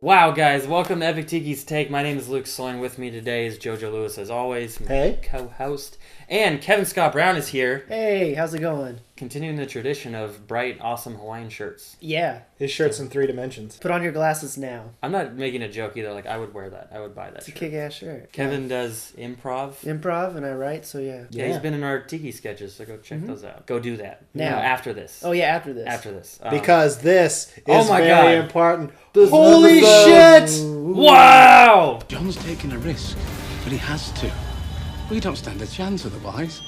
Wow, guys, welcome to Epic Tiki's Take. My name is Luke Soin. With me today is JoJo Lewis, as always, my co-host. And Kevin Scott Brown is here. Hey, how's it going? Continuing the tradition of bright, awesome Hawaiian shirts. Yeah. His shirt's in 3 dimensions. Put on your glasses now. I'm not making a joke either. Like, I would wear that. I would buy that It's shirt. a kick-ass shirt. Kevin does improv. Improv, and I write, so yeah. Yeah, he's been in our Tiki sketches, so go check those out. Go do that. Now. After this. Oh, yeah, after this. After this. Because this is oh my very God. important. This Holy episode. shit! Wow! John's taking a risk, but he has to. We don't stand a chance otherwise.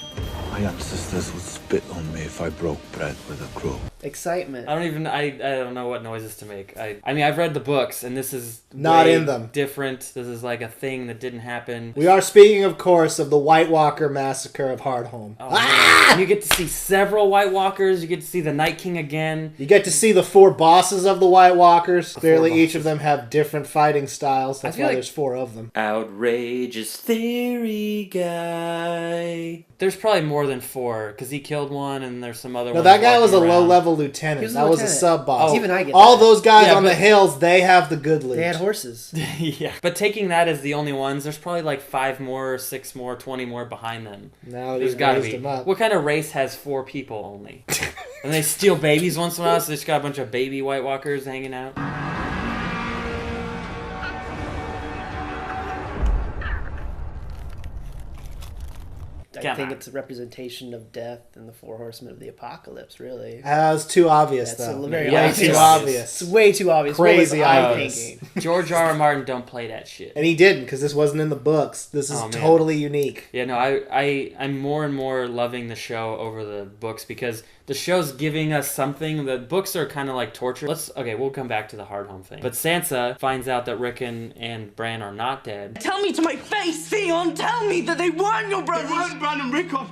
My ancestors would spit on me if I broke bread with a crow. Excitement. I don't know what noises to make. I mean, I've read the books, and this is Not way in them. different. This is like a thing that didn't happen. We are speaking, of course, of the White Walker massacre of Hardhome. Oh, man. And you get to see several White Walkers. You get to see the Night King again. You get to see the 4 bosses of the White Walkers. Clearly, four each of them have different fighting styles. That's feel why like- there's 4 of them. Outrageous theory guy. There's probably more than 4, because he killed one, and there's some other No, ones that guy was a walking around. low-level lieutenant. He was a That was a lieutenant. sub-boss. Oh, even I get All that. those guys Yeah, on the but- hills, they have the good loot. They had horses. Yeah. But taking that as the only ones, there's probably like 5 more, 6 more, 20 more behind them. Now There's he's gotta raised be. them up. What kind of race has 4 people only? And they steal babies once in a while, so they just got a bunch of baby White Walkers hanging out. I think it's a representation of death and the 4 horsemen of the apocalypse, really. That was too obvious, That's though. a very Yeah, obvious. Too obvious. It's way too obvious. Crazy what was I obvious. thinking? George R. Martin don't play that shit. And he didn't, because this wasn't in the books. This is Oh, man. totally unique. Yeah, no, I'm more and more loving the show over the books because the show's giving us something. The books are kind of like torture. We'll come back to the Hardhome thing. But Sansa finds out that Rickon and Bran are not dead. Tell me to my face, Theon! Tell me that they weren't your brothers! They weren't Bran and Rickon.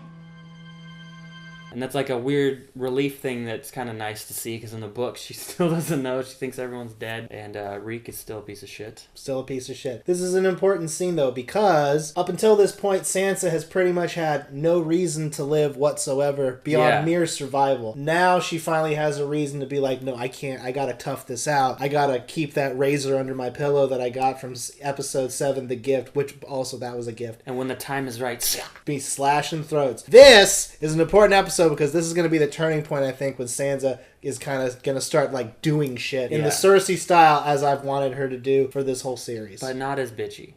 And that's like a weird relief thing that's kind of nice to see because in the book she still doesn't know. She thinks everyone's dead. And Reek is still a piece of shit. Still a piece of shit. This is an important scene, though, because up until this point, Sansa has pretty much had no reason to live whatsoever beyond mere survival. Now she finally has a reason to be like, no, I can't. I gotta tough this out. I gotta keep that razor under my pillow that I got from episode 7, The Gift, which also that was a gift. And when the time is right, Be slashing throats. This is an important episode because this is going to be the turning point, I think, when Sansa is kind of going to start like doing shit in the Cersei style as I've wanted her to do for this whole series. but not as bitchy.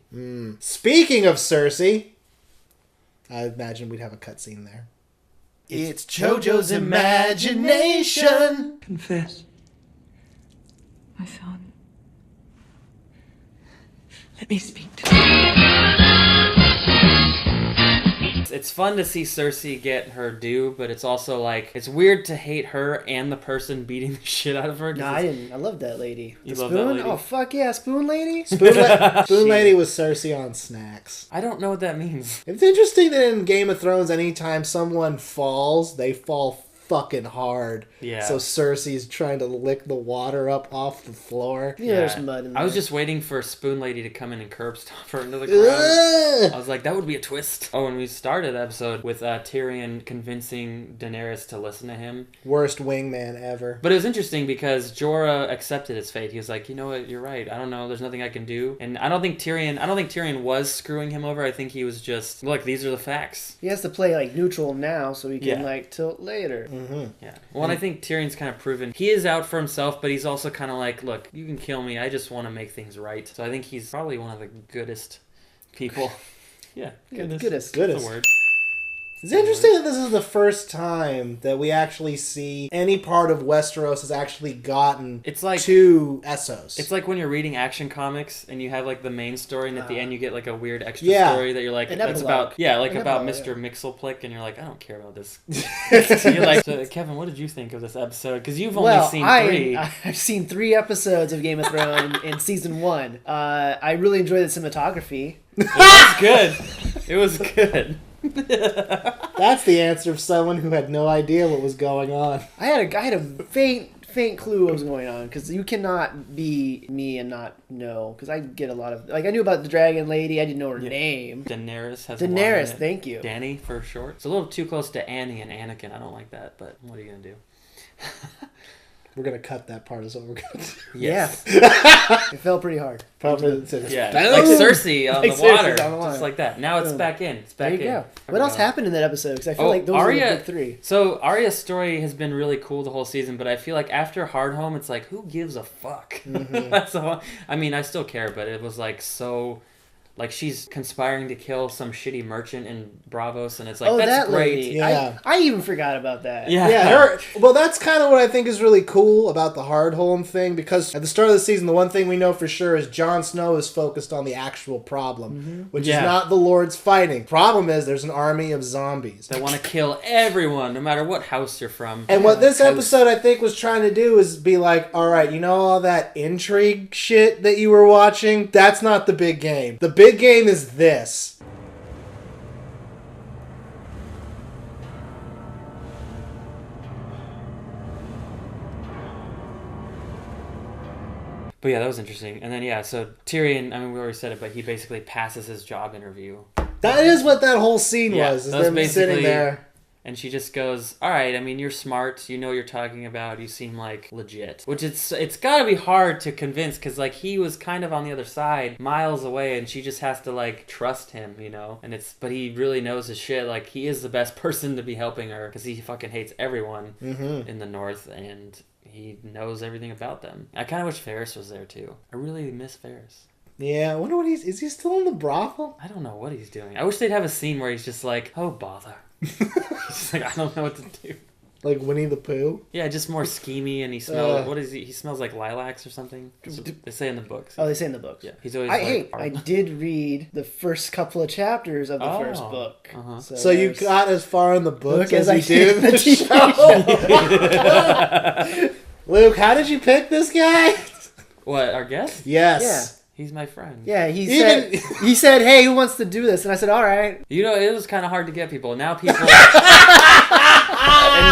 Speaking of Cersei, I imagine we'd have a cutscene there. It's JoJo's imagination. Confess. My son. Let me speak to you. It's fun to see Cersei get her due, but it's also like it's weird to hate her and the person beating the shit out of her. 'cause No, I didn't. I love that lady. You The love that spoon? lady? Oh, fuck yeah, spoon lady? Spoon Lady was Cersei on snacks. I don't know what that means. It's interesting that in Game of Thrones, anytime someone falls, they fall fucking hard. Yeah. So Cersei's trying to lick the water up off the floor. Yeah, there's mud in there. I was just waiting for Spoon Lady to come in and curb stomp her into the ground. I was like, that would be a twist. Oh, and we started the episode with Tyrion convincing Daenerys to listen to him. Worst wingman ever. But it was interesting because Jorah accepted his fate. He was like, you know what, you're right. I don't know. There's nothing I can do. And I don't think Tyrion was screwing him over. I think he was just, look, these are the facts. He has to play like neutral now so he can Yeah. like tilt later. Yeah. Well, and I think Tyrion's kind of proven he is out for himself, but he's also kind of like, look, you can kill me. I just want to make things right. So I think he's probably one of the goodest people. Yeah. Goodest. That's the word. It's interesting that this is the first time that we actually see any part of Westeros has actually gotten It's like to Essos. It's like when you're reading action comics and you have like the main story and at the end you get like a weird extra Yeah. story that you're like, An that's epilogue. about, yeah, like An about epilogue, Mr. Mixelplick and you're like, I don't care about this. You're like, so, Kevin, what did you think of this episode? Because you've only Well, seen 3. I've seen 3 episodes of Game of Thrones in season 1. I really enjoyed the cinematography. It was good. It was good. That's the answer of someone who had no idea what was going on. I had a faint clue what was going on because you cannot be me and not know because I get a lot of like I knew about the dragon lady. I didn't know her name. Daenerys has Daenerys, a Y in it. thank you. Dany for short. It's a little too close to Annie and Anakin. I don't like that, but what are you gonna do? We're gonna cut that part. Is what we're gonna do. Yes. Yeah. It fell pretty hard. Probably. Yeah, like Cersei on Like the water, Cersei's on the water. just like that. Now it's back in. It's back There you in. go. What else happened in that episode? Because I feel like those Arya, are the big three. So Arya's story has been really cool the whole season, but I feel like after Hardhome, it's like, who gives a fuck? That's all. I mean, I still care, but it was like so. Like, she's conspiring to kill some shitty merchant in Bravos, and it's like, that's that great. lady. Yeah. I even forgot about that. Yeah, well, that's kind of what I think is really cool about the Hardhome thing, because at the start of the season, the one thing we know for sure is Jon Snow is focused on the actual problem, which is not the Lords fighting. Problem is, there's an army of zombies. They want to kill everyone, no matter what house you're from. And what this episode, I think, was trying to do is be like, all right, you know all that intrigue shit that you were watching? That's not the big game. The big game is this. But yeah, that was interesting. And then, so Tyrion, I mean, we already said it, but he basically passes his job interview. That is what that whole scene was, is that was them sitting there. And she just goes, all right, I mean, you're smart. You know what you're talking about. You seem, like, legit. Which it's got to be hard to convince because, like, he was kind of on the other side, miles away, and she just has to, like, trust him, you know? But he really knows his shit. Like, he is the best person to be helping her because he fucking hates everyone in the North, and he knows everything about them. I kind of wish Ferris was there, too. I really miss Ferris. Yeah, I wonder what is he still in the brothel? I don't know what he's doing. I wish they'd have a scene where he's just like, oh, bother. He's like, I don't know what to do. Like Winnie the Pooh? Yeah, just more schemy, and he smells. What is he? He smells like lilacs or something. They say in the books. Oh, they say in the books. Yeah, he's always. I did read the first couple of chapters of the first book. So you got as far in the book as I you did in the show. Luke, how did you pick this guy? What, our guest? Yes. Yeah. He's my friend. Yeah, he said, hey, who wants to do this? And I said, all right. You know, it was kind of hard to get people. Now people... and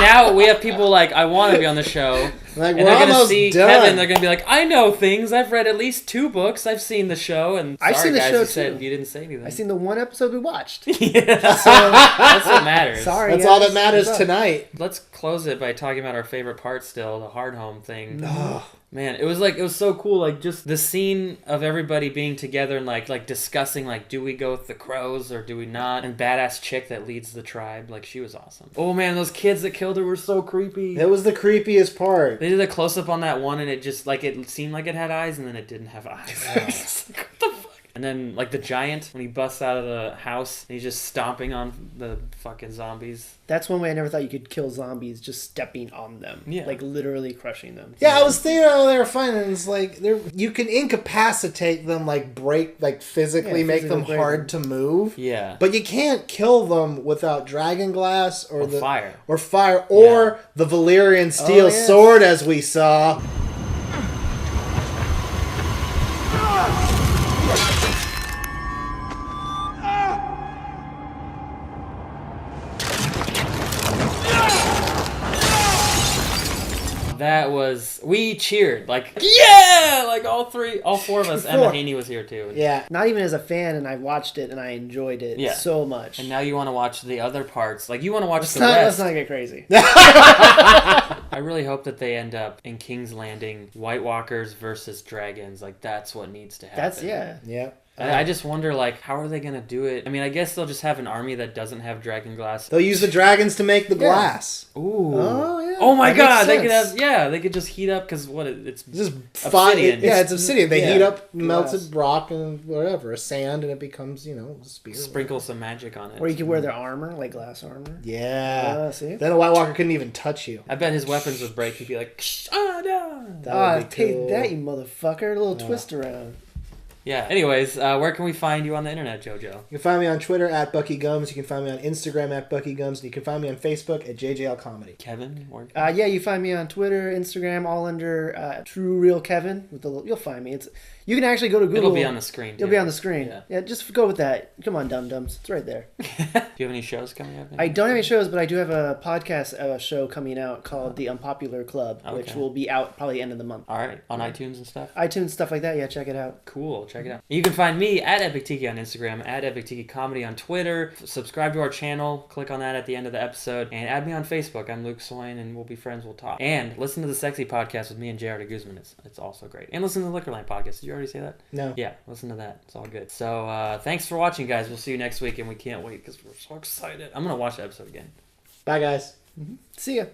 now we have people like, I want to be on the show. Like, and we're they're going to almost see done. Kevin. They're going to be like, I know things. I've read at least 2 books. I've seen the show. And I've sorry, seen the guys, show, you said too. you didn't say anything. I seen the one episode we watched. Yeah. That's what matters. Sorry, That's guys. all that matters tonight. Let's close it by talking about our favorite part still, the Hardhome thing. Man, it was so cool, like just the scene of everybody being together and like discussing like, do we go with the crows or do we not? And badass chick that leads the tribe, like she was awesome. Oh man, those kids that killed her were so creepy. It was the creepiest part. They did a close up on that one and it just like it seemed like it had eyes and then it didn't have eyes. It's like, what the fuck? And then, like, the giant, when he busts out of the house, and he's just stomping on the fucking zombies. That's one way I never thought you could kill zombies, just stepping on them. Yeah. Like, literally crushing them. Yeah, I was thinking how they were fine, and it's like, you can incapacitate them, like, physically make them break hard to move. Yeah. But you can't kill them without dragon glass or fire. Or fire, or the Valyrian steel sword, as we saw. We cheered, like, yeah! Like, all 4 of us. Emma Haney was here, too. Yeah. Not even as a fan, and I watched it, and I enjoyed it so much. And now you want to watch the other parts. Like, you want to watch let's the not, rest. Let's not get crazy. I really hope that they end up in King's Landing, White Walkers versus dragons. Like, that's what needs to happen. Yeah. I just wonder, like, how are they going to do it? I mean, I guess they'll just have an army that doesn't have dragon glass. They'll use the dragons to make the glass. Ooh. Oh, yeah. Oh, my That God. makes They sense. could have, they could just heat up, because it's Just obsidian. It's obsidian. They heat up glass. melted rock and whatever, sand, and it becomes, a spear. Sprinkle some magic on it. Or you could wear their armor, like glass armor. Yeah. See? Then a White Walker couldn't even touch you. I bet his weapons would break. He'd be like, no. That would be take cool. that, you motherfucker. A little twist around. Yeah. Anyways, where can we find you on the internet, JoJo? You can find me on Twitter at Bucky Gums. You can find me on Instagram at Bucky Gums. And you can find me on Facebook at JJL Comedy. Kevin? Yeah, you find me on Twitter, Instagram, all under True Real Kevin. You'll find me. You can actually go to Google. It'll be on the screen. It'll be on the screen. Yeah, just go with that. Come on, dum-dums. It's right there. Do you have any shows coming up? I don't have any shows, but I do have a podcast show coming out called The Unpopular Club, which will be out probably the end of the month. All right. On iTunes and stuff? iTunes, stuff like that. Yeah, check it out. Cool. check it out. You can find me at Epic Tiki on Instagram, at Epic Tiki Comedy on Twitter. Subscribe to our channel. Click on that at the end of the episode. And add me on Facebook. I'm Luke Soin, and we'll be friends. We'll talk. And listen to the Sexy Podcast with me and Jared Guzman. It's also great. And listen to the Liquorland Podcast. Did you already say that? No. Yeah, listen to that. It's all good. So thanks for watching, guys. We'll see you next week, and we can't wait because we're so excited. I'm going to watch the episode again. Bye, guys. See ya.